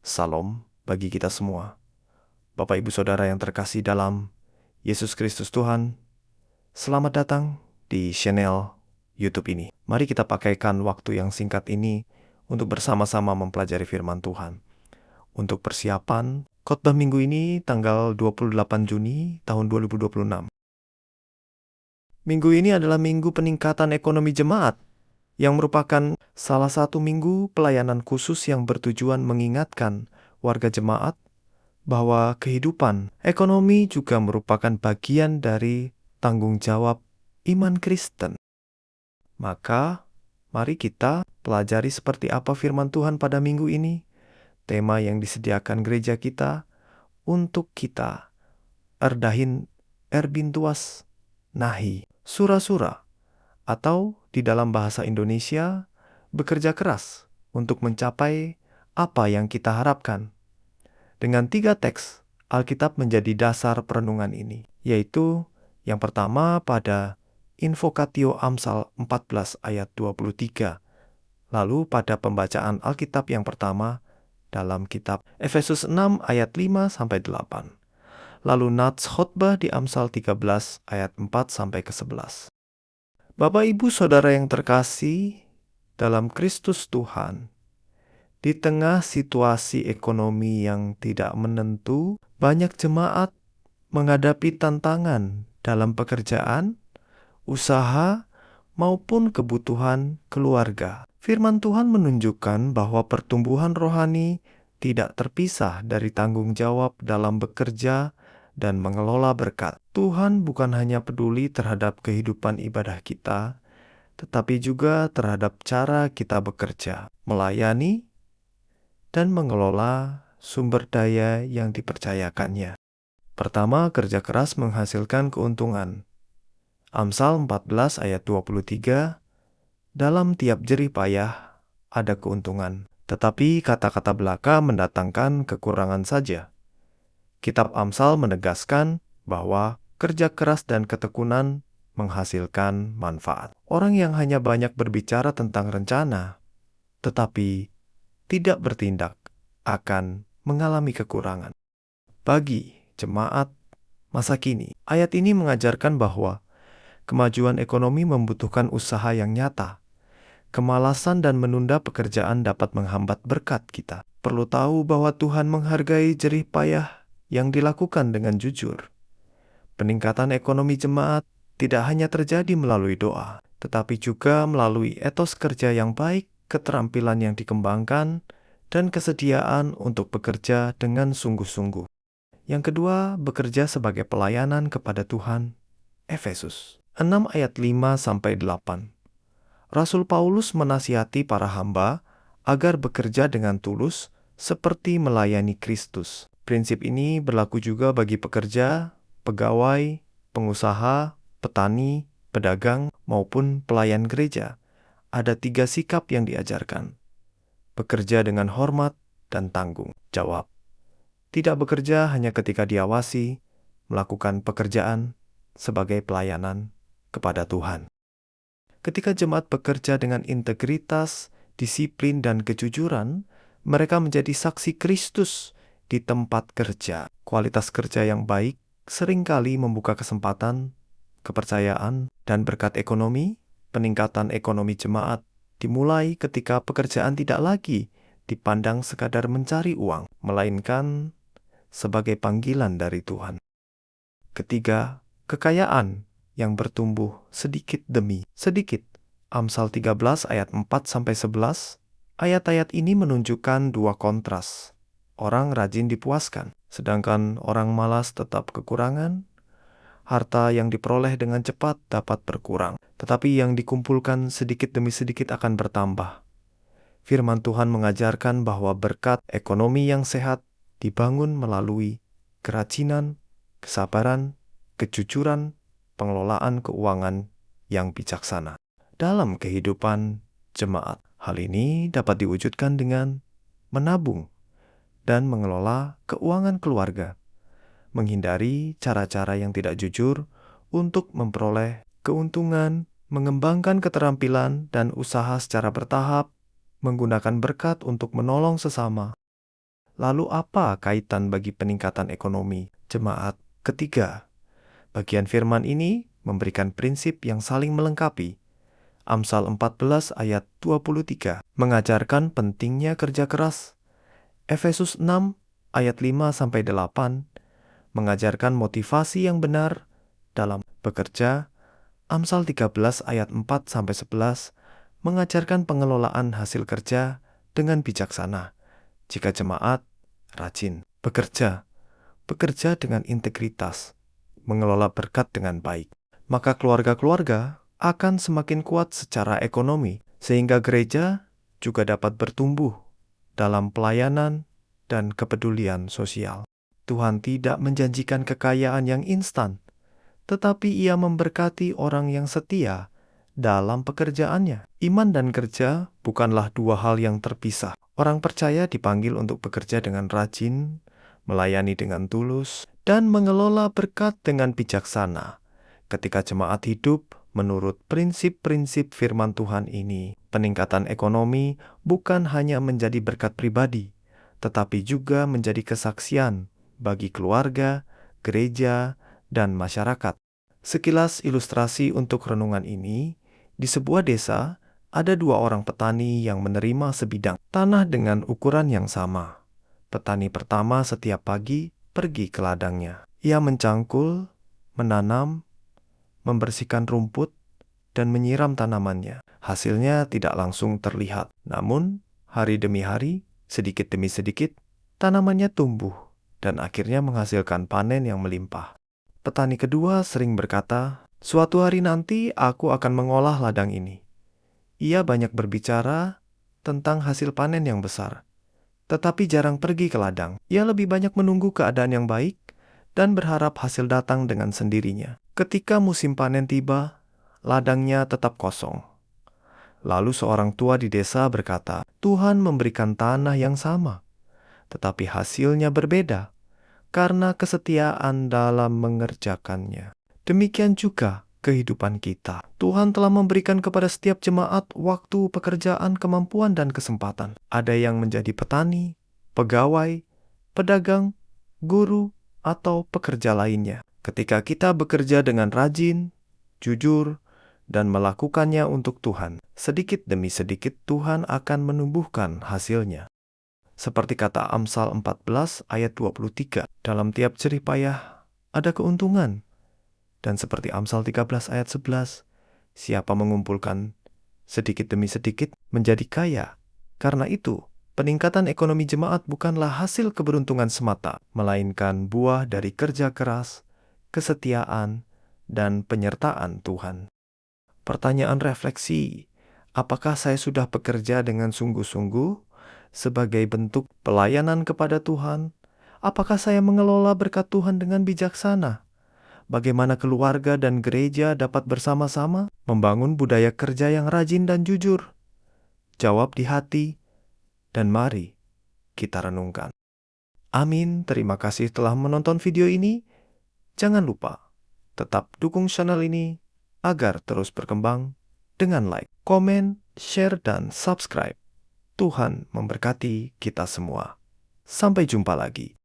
Salam bagi kita semua. Bapak Ibu Saudara yang terkasih dalam Yesus Kristus Tuhan, selamat datang di channel YouTube ini. Mari kita pakaikan waktu yang singkat ini untuk bersama-sama mempelajari firman Tuhan. Untuk persiapan khotbah minggu ini tanggal 28 Juni tahun 2026. Minggu ini adalah minggu peningkatan ekonomi jemaat, yang merupakan salah satu minggu pelayanan khusus yang bertujuan mengingatkan warga jemaat bahwa kehidupan ekonomi juga merupakan bagian dari tanggung jawab iman Kristen. Maka, mari kita pelajari seperti apa firman Tuhan pada minggu ini, tema yang disediakan gereja kita untuk kita erdahin erbintuas nahi sura-sura, atau di dalam bahasa Indonesia, bekerja keras untuk mencapai apa yang kita harapkan. Dengan 3 teks, Alkitab menjadi dasar perenungan ini, yaitu yang pertama pada Invokatio Amsal 14 ayat 23, lalu pada pembacaan Alkitab yang pertama dalam kitab Efesus 6 ayat 5-8, lalu nats khotbah di Amsal 13 ayat 4-11. Bapak Ibu Saudara yang terkasih dalam Kristus Tuhan, di tengah situasi ekonomi yang tidak menentu, banyak jemaat menghadapi tantangan dalam pekerjaan, usaha, maupun kebutuhan keluarga. Firman Tuhan menunjukkan bahwa pertumbuhan rohani tidak terpisah dari tanggung jawab dalam bekerja dan mengelola berkat. Tuhan bukan hanya peduli terhadap kehidupan ibadah kita, tetapi juga terhadap cara kita bekerja, melayani, dan mengelola sumber daya yang dipercayakannya. Pertama, kerja keras menghasilkan keuntungan. Amsal 14 ayat 23, dalam tiap jerih payah ada keuntungan, tetapi kata-kata belaka mendatangkan kekurangan saja. Kitab Amsal menegaskan bahwa kerja keras dan ketekunan menghasilkan manfaat. Orang yang hanya banyak berbicara tentang rencana, tetapi tidak bertindak, akan mengalami kekurangan. Bagi jemaat masa kini, ayat ini mengajarkan bahwa kemajuan ekonomi membutuhkan usaha yang nyata. Kemalasan dan menunda pekerjaan dapat menghambat berkat kita. Perlu tahu bahwa Tuhan menghargai jerih payah yang dilakukan dengan jujur. Peningkatan ekonomi jemaat tidak hanya terjadi melalui doa, tetapi juga melalui etos kerja yang baik, keterampilan yang dikembangkan, dan kesediaan untuk bekerja dengan sungguh-sungguh. Yang kedua, bekerja sebagai pelayanan kepada Tuhan. Efesus 6 ayat 5-8. Rasul Paulus menasihati para hamba agar bekerja dengan tulus seperti melayani Kristus. Prinsip ini berlaku juga bagi pekerja, pegawai, pengusaha, petani, pedagang, maupun pelayan gereja. Ada 3 sikap yang diajarkan. Bekerja dengan hormat dan tanggung jawab. Tidak bekerja hanya ketika diawasi, melakukan pekerjaan sebagai pelayanan kepada Tuhan. Ketika jemaat bekerja dengan integritas, disiplin, dan kejujuran, mereka menjadi saksi Kristus di tempat kerja. Kualitas kerja yang baik seringkali membuka kesempatan, kepercayaan, dan berkat ekonomi. Peningkatan ekonomi jemaat dimulai ketika pekerjaan tidak lagi dipandang sekadar mencari uang, melainkan sebagai panggilan dari Tuhan. Ketiga, kekayaan yang bertumbuh sedikit demi sedikit. Amsal 13 ayat 4-11, ayat-ayat ini menunjukkan 2 kontras. Orang rajin dipuaskan, sedangkan orang malas tetap kekurangan. Harta yang diperoleh dengan cepat dapat berkurang, tetapi yang dikumpulkan sedikit demi sedikit akan bertambah. Firman Tuhan mengajarkan bahwa berkat ekonomi yang sehat dibangun melalui kerajinan, kesabaran, kejujuran, pengelolaan keuangan yang bijaksana. Dalam kehidupan jemaat, hal ini dapat diwujudkan dengan menabung dan mengelola keuangan keluarga, menghindari cara-cara yang tidak jujur untuk memperoleh keuntungan, mengembangkan keterampilan dan usaha secara bertahap, menggunakan berkat untuk menolong sesama, Lalu apa kaitan bagi peningkatan ekonomi jemaat? Ketiga, bagian firman ini memberikan prinsip yang saling melengkapi. Amsal 14 ayat 23 mengajarkan pentingnya kerja keras. Efesus 6 ayat 5-8 mengajarkan motivasi yang benar dalam bekerja. Amsal 13 ayat 4-11 mengajarkan pengelolaan hasil kerja dengan bijaksana. Jika jemaat rajin bekerja dengan integritas, mengelola berkat dengan baik, maka keluarga-keluarga akan semakin kuat secara ekonomi, sehingga gereja juga dapat bertumbuh dalam pelayanan dan kepedulian sosial. Tuhan tidak menjanjikan kekayaan yang instan, tetapi Ia memberkati orang yang setia dalam pekerjaannya. Iman dan kerja bukanlah dua hal yang terpisah. Orang percaya dipanggil untuk bekerja dengan rajin, melayani dengan tulus, dan mengelola berkat dengan bijaksana. Ketika jemaat hidup menurut prinsip-prinsip firman Tuhan ini, peningkatan ekonomi bukan hanya menjadi berkat pribadi, tetapi juga menjadi kesaksian bagi keluarga, gereja, dan masyarakat. Sekilas ilustrasi untuk renungan ini, di sebuah desa ada dua orang petani yang menerima sebidang tanah dengan ukuran yang sama. Petani pertama setiap pagi pergi ke ladangnya. Ia mencangkul, menanam, membersihkan rumput, dan menyiram tanamannya. Hasilnya tidak langsung terlihat, namun hari demi hari, sedikit demi sedikit, tanamannya tumbuh dan akhirnya menghasilkan panen yang melimpah. Petani kedua sering berkata, "Suatu hari nanti aku akan mengolah ladang ini." Ia banyak berbicara tentang hasil panen yang besar, tetapi jarang pergi ke ladang. Ia lebih banyak menunggu keadaan yang baik dan berharap hasil datang dengan sendirinya. Ketika musim panen tiba, ladangnya tetap kosong. Lalu seorang tua di desa berkata, "Tuhan memberikan tanah yang sama, tetapi hasilnya berbeda karena kesetiaan dalam mengerjakannya." Demikian juga kehidupan kita. Tuhan telah memberikan kepada setiap jemaat waktu, pekerjaan, kemampuan, dan kesempatan. Ada yang menjadi petani, pegawai, pedagang, guru, atau pekerja lainnya. Ketika kita bekerja dengan rajin, jujur, dan melakukannya untuk Tuhan, sedikit demi sedikit Tuhan akan menumbuhkan hasilnya. Seperti kata Amsal 14 ayat 23, dalam tiap jerih payah ada keuntungan. Dan seperti Amsal 13 ayat 11, siapa mengumpulkan sedikit demi sedikit menjadi kaya. Karena itu, peningkatan ekonomi jemaat bukanlah hasil keberuntungan semata, melainkan buah dari kerja keras, kesetiaan, dan penyertaan Tuhan. Pertanyaan refleksi, apakah saya sudah bekerja dengan sungguh-sungguh sebagai bentuk pelayanan kepada Tuhan? Apakah saya mengelola berkat Tuhan dengan bijaksana? Bagaimana keluarga dan gereja dapat bersama-sama membangun budaya kerja yang rajin dan jujur? Jawab di hati, dan mari kita renungkan. Amin. Terima kasih telah menonton video ini. Jangan lupa, tetap dukung channel ini agar terus berkembang dengan like, komen, share, dan subscribe. Tuhan memberkati kita semua. Sampai jumpa lagi.